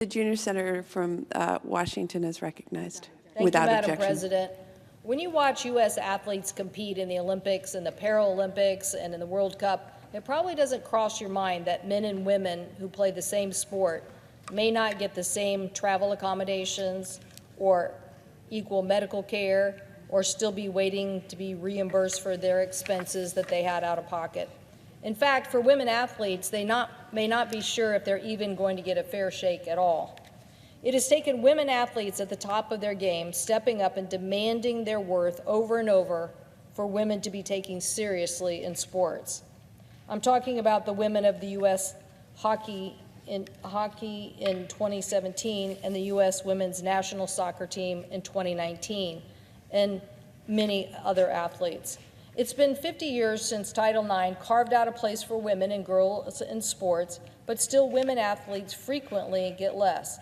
The junior senator from Washington is recognized. Thank Without you, Madam objection. President. When you watch U.S. athletes compete in the Olympics and the Paralympics and in the World Cup, it probably doesn't cross your mind that men and women who play the same sport may not get the same travel accommodations or equal medical care or still be waiting to be reimbursed for their expenses that they had out of pocket. In fact, for women athletes, they may not be sure if they're even going to get a fair shake at all. It has taken women athletes at the top of their game stepping up and demanding their worth over and over for women to be taken seriously in sports. I'm talking about the women of the U.S. hockey in 2017 and the U.S. women's national soccer team in 2019 and many other athletes. It's been 50 years since Title IX carved out a place for women and girls in sports, but still women athletes frequently get less.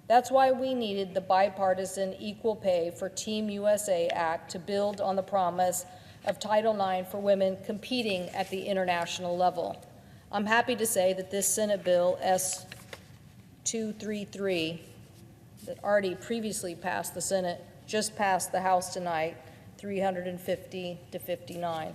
That's why we needed the bipartisan Equal Pay for Team USA Act to build on the promise of Title IX for women competing at the international level. I'm happy to say that this Senate Bill S-233 that already previously passed the Senate just passed the House tonight, 350 to 59.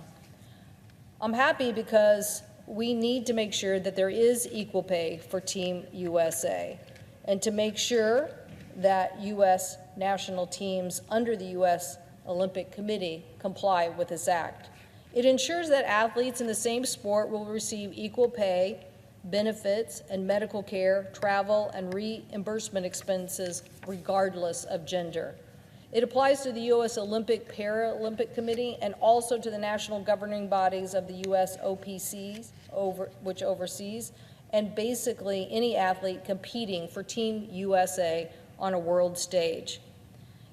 I'm happy because we need to make sure that there is equal pay for Team USA and to make sure that U.S. national teams under the U.S. Olympic Committee comply with this act. It ensures that athletes in the same sport will receive equal pay, benefits, and medical care, travel, and reimbursement expenses regardless of gender. It applies to the U.S. Olympic Paralympic Committee and also to the national governing bodies of the U.S. OPCs, which oversees, and basically any athlete competing for Team USA on a world stage.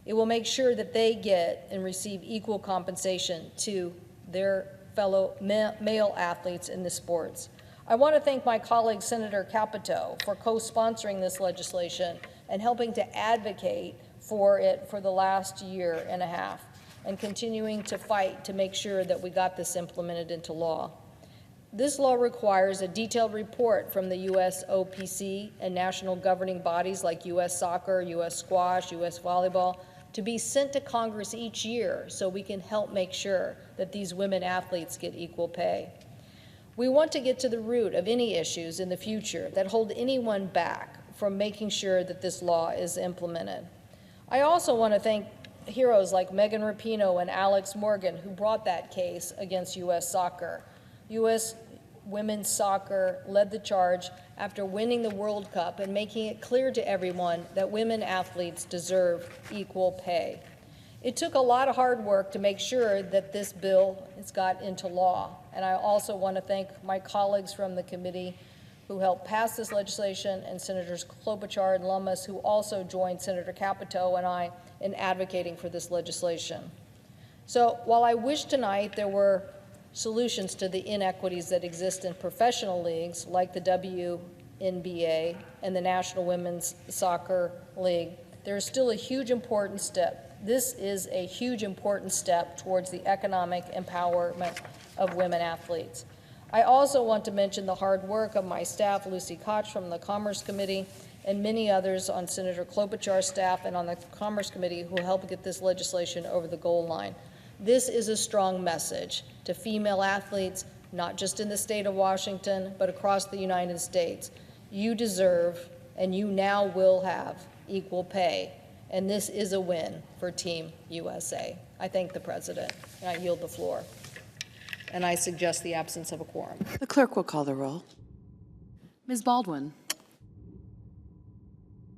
It will make sure that they get and receive equal compensation to their fellow male athletes in the sports. I want to thank my colleague, Senator Capito, for co-sponsoring this legislation and helping to advocate for it for the last year and a half and continuing to fight to make sure that we got this implemented into law. This law requires a detailed report from the U.S. OPC and national governing bodies like U.S. Soccer, U.S. Squash, U.S. Volleyball to be sent to Congress each year so we can help make sure that these women athletes get equal pay. We want to get to the root of any issues in the future that hold anyone back from making sure that this law is implemented. I also want to thank heroes like Megan Rapinoe and Alex Morgan who brought that case against U.S. Soccer. U.S. women's soccer led the charge after winning the World Cup and making it clear to everyone that women athletes deserve equal pay. It took a lot of hard work to make sure that this bill has got into law, and I also want to thank my colleagues from the committee who helped pass this legislation, and Senators Klobuchar and Lummis, who also joined Senator Capito and I in advocating for this legislation. So while I wish tonight there were solutions to the inequities that exist in professional leagues like the WNBA and the National Women's Soccer League, there is still a huge important step. This is a huge important step towards the economic empowerment of women athletes. I also want to mention the hard work of my staff, Lucy Koch from the Commerce Committee, and many others on Senator Klobuchar's staff and on the Commerce Committee who helped get this legislation over the goal line. This is a strong message to female athletes, not just in the state of Washington, but across the United States. You deserve, and you now will have, equal pay, and this is a win for Team USA. I thank the President, and I yield the floor. And I suggest the absence of a quorum. The clerk will call the roll. Ms. Baldwin.